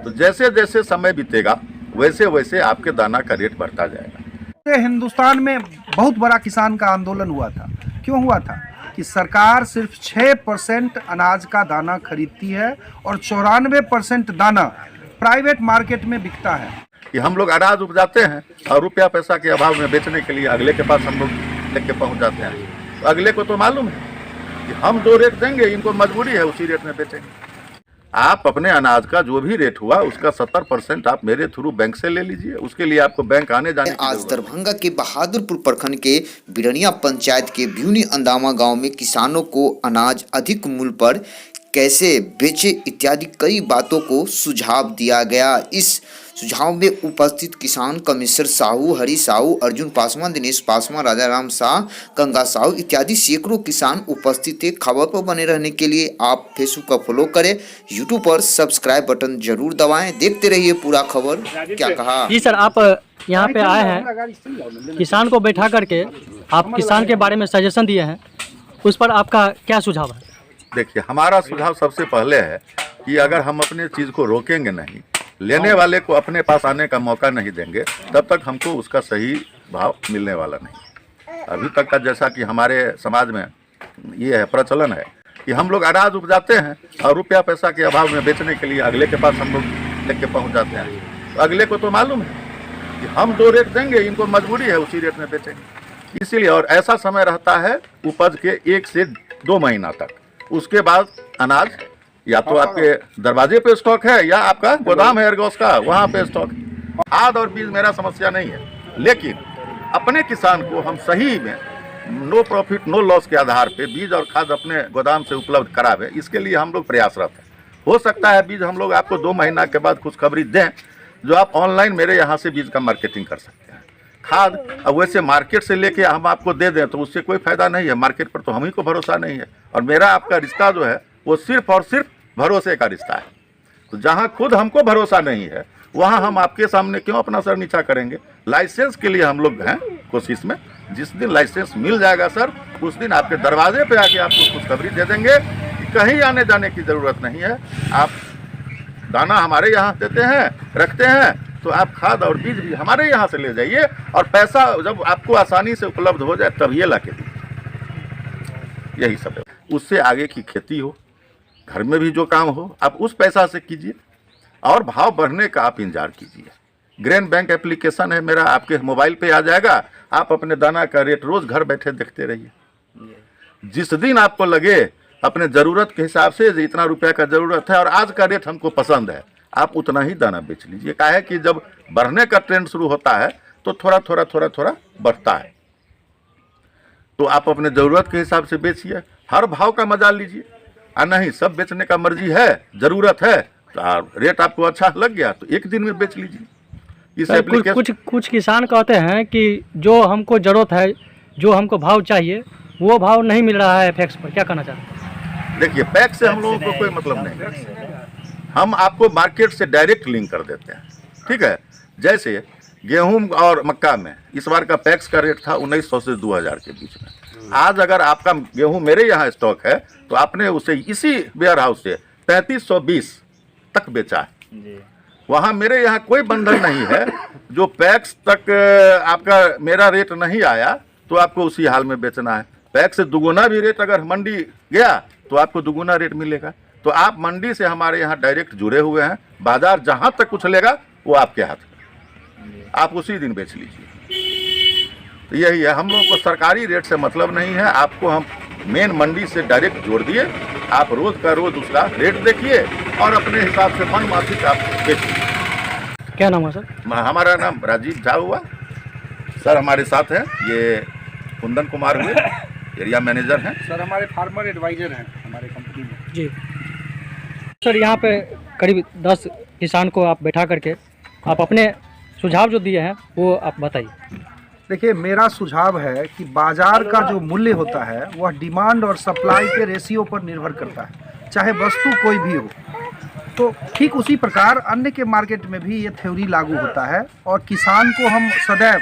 तो जैसे जैसे समय बीतेगा वैसे वैसे आपके दाना का रेट बढ़ता जाएगा। हिंदुस्तान में बहुत बड़ा किसान का आंदोलन हुआ था। क्यों हुआ था? कि सरकार सिर्फ 6% अनाज का दाना खरीदती है और 94% दाना प्राइवेट मार्केट में बिकता है। कि हम लोग अनाज उपजाते हैं और रुपया पैसा के अभाव में बेचने के लिए अगले के पास हम लोग लेके पहुंच जाते हैं। तो अगले को तो मालूम है कि हम जो रेट देंगे इनको मजबूरी है उसी रेट में बेचेंगे। आप अपने अनाज का जो भी रेट हुआ उसका 70% आप मेरे थ्रू बैंक से ले लीजिए। उसके लिए आपको बैंक आने जाने की आज दरभंगा के बहादुरपुर प्रखंड के बिरनिया पंचायत के ब्यूनी अंदामा गांव में किसानों को अनाज अधिक मूल्य पर कैसे बेचे इत्यादि कई बातों को सुझाव दिया गया। इस सुझाव में उपस्थित किसान कमिश्नर साहू, हरी साहू, अर्जुन पासवान, दिनेश पासवान, राजा राम शाह, गंगा साहू इत्यादि सैकड़ों किसान उपस्थित थे। खबर पर बने रहने के लिए आप फेसबुक का फॉलो करें, यूट्यूब पर सब्सक्राइब बटन जरूर दबाएं। देखते रहिए पूरा खबर। क्या कहा जी सर, आप यहाँ पे आए हैं, किसान को बैठा करके आप किसान के बारे में सजेशन दिए हैं, उस पर आपका क्या सुझाव है? देखिए, हमारा सुझाव सबसे पहले है कि अगर हम अपने चीज़ को रोकेंगे नहीं, लेने वाले को अपने पास आने का मौका नहीं देंगे, तब तक हमको उसका सही भाव मिलने वाला नहीं। अभी तक का जैसा कि हमारे समाज में ये है प्रचलन है कि हम लोग अनाज उपजाते हैं और रुपया पैसा के अभाव में बेचने के लिए अगले के पास हम लोग लेके पहुंच जाते हैं। तो अगले को तो मालूम है कि हम जो रेट देंगे इनको मजबूरी है उसी रेट में बेचेंगे। इसीलिए और ऐसा समय रहता है उपज के 1 से 2 महीना तक। उसके बाद अनाज या तो आपके दरवाजे पे स्टॉक है या आपका गोदाम है एयरगोस का, वहाँ पे स्टॉक है। खाद और बीज मेरा समस्या नहीं है, लेकिन अपने किसान को हम सही में नो प्रॉफिट नो लॉस के आधार पे बीज और खाद अपने गोदाम से उपलब्ध करावे, इसके लिए हम लोग प्रयासरत हैं। हो सकता है बीज हम लोग आपको 2 महीना के बाद खुशखबरी दें, जो आप ऑनलाइन मेरे यहाँ से बीज का मार्केटिंग कर सकते हैं। खाद अब वैसे मार्केट से लेके हम आपको दे दें तो उससे कोई फायदा नहीं है, मार्केट पर तो हम ही को भरोसा नहीं है। और मेरा आपका रिश्ता जो है वो सिर्फ और सिर्फ भरोसे का रिश्ता है। तो जहाँ खुद हमको भरोसा नहीं है वहाँ हम आपके सामने क्यों अपना सर नीचा करेंगे। लाइसेंस के लिए हम लोग हैं कोशिश में, जिस दिन लाइसेंस मिल जाएगा सर उस दिन आपके दरवाजे पे आके आपको खुशखबरी दे देंगे कि कहीं आने जाने की ज़रूरत नहीं है। आप दाना हमारे यहाँ देते हैं, रखते हैं, तो आप खाद और बीज भी हमारे यहाँ से ले जाइए और पैसा जब आपको आसानी से उपलब्ध हो जाए तब ये ला के दीजिए। यही सब है। उससे आगे की खेती हो, घर में भी जो काम हो आप उस पैसा से कीजिए और भाव बढ़ने का आप इंतजार कीजिए। ग्रेन बैंक एप्लीकेशन है मेरा, आपके मोबाइल पे आ जाएगा। आप अपने दाना का रेट रोज़ घर बैठे देखते रहिए। जिस दिन आपको लगे अपने ज़रूरत के हिसाब से इतना रुपया का ज़रूरत है और आज का रेट हमको पसंद है, आप उतना ही दाना बेच लीजिए। क्या है कि जब बढ़ने का ट्रेंड शुरू होता है तो थोड़ा थोड़ा बढ़ता है। तो आप अपने ज़रूरत के हिसाब से बेचिए, हर भाव का मजा लीजिए। और नहीं सब बेचने का मर्जी है, ज़रूरत है तो रेट आपको अच्छा लग गया तो एक दिन में बेच लीजिए। इस एप्लीकेशन कुछ किसान कहते हैं कि जो हमको ज़रूरत है, जो हमको भाव चाहिए वो भाव नहीं मिल रहा है पैक्स पर, क्या कहना चाहते हैं? देखिए, पैक्स से हम लोगों को कोई मतलब नहीं, हम आपको मार्केट से डायरेक्ट लिंक कर देते हैं। ठीक है, जैसे गेहूं और मक्का में इस बार का पैक्स का रेट था 1900 से 2000 के बीच में। आज अगर आपका गेहूं मेरे यहाँ स्टॉक है तो आपने उसे इसी वेयर हाउस से 3520 तक बेचा है। वहाँ मेरे यहाँ कोई बंधन नहीं है, जो पैक्स तक आपका मेरा रेट नहीं आया तो आपको उसी हाल में बेचना है। पैक्स से दुगुना भी रेट अगर मंडी गया तो आपको दुगुना रेट मिलेगा। तो आप मंडी से हमारे यहाँ डायरेक्ट जुड़े हुए हैं, बाजार जहाँ तक कुछ लेगा वो आपके हाथ में, आप उसी दिन बेच लीजिए। तो यही है, हम लोगों को सरकारी रेट से मतलब नहीं है। आपको हम मेन मंडी से डायरेक्ट जोड़ दिए, आप रोज़ का रोज़ उसका रेट देखिए और अपने हिसाब से मन माफिक आप बेचिए। क्या नाम है सर? हमारा नाम राजीव झा हुआ सर, हमारे साथ हैं ये कुंदन कुमार हुए, एरिया मैनेजर हैं सर, हमारे फार्मर एडवाइजर हैं हमारे कंपनी में। जी सर, यहाँ पे करीब 10 किसान को आप बैठा करके आप अपने सुझाव जो दिए हैं वो आप बताइए। देखिए, मेरा सुझाव है कि बाजार का जो मूल्य होता है वह डिमांड और सप्लाई के रेशियो पर निर्भर करता है, चाहे वस्तु कोई भी हो। तो ठीक उसी प्रकार अन्य के मार्केट में भी ये थ्योरी लागू होता है और किसान को हम सदैव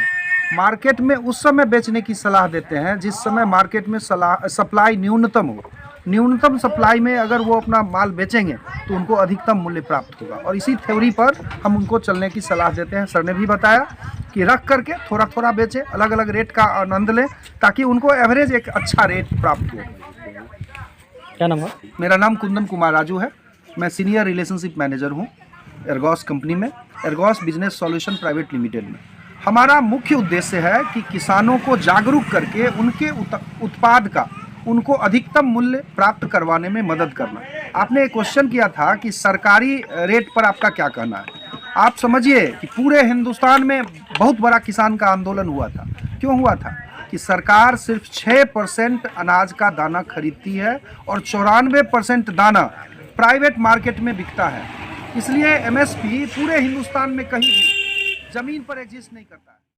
मार्केट में उस समय बेचने की सलाह देते हैं जिस समय मार्केट में सप्लाई न्यूनतम हो। न्यूनतम सप्लाई में अगर वो अपना माल बेचेंगे तो उनको अधिकतम मूल्य प्राप्त होगा। और इसी थ्योरी पर हम उनको चलने की सलाह देते हैं। सर ने भी बताया कि रख करके थोड़ा थोड़ा बेचें, अलग अलग रेट का आनंद लें, ताकि उनको एवरेज एक अच्छा रेट प्राप्त हो। क्या नाम है? मेरा नाम कुंदन कुमार राजू है। मैं सीनियर रिलेशनशिप मैनेजर हूँ एर्गॉस कंपनी में, एर्गॉस बिजनेस सॉल्यूशन प्राइवेट लिमिटेड में। हमारा मुख्य उद्देश्य है कि किसानों को जागरूक करके उनके उत्पाद का उनको अधिकतम मूल्य प्राप्त करवाने में मदद करना। आपने एक क्वेश्चन किया था कि सरकारी रेट पर आपका क्या कहना है। आप समझिए कि पूरे हिंदुस्तान में बहुत बड़ा किसान का आंदोलन हुआ था। क्यों हुआ था? कि सरकार सिर्फ 6% अनाज का दाना खरीदती है और 94% दाना प्राइवेट मार्केट में बिकता है। इसलिए एमएसपी पूरे हिंदुस्तान में कहीं भी ज़मीन पर एग्जिस्ट नहीं करता है।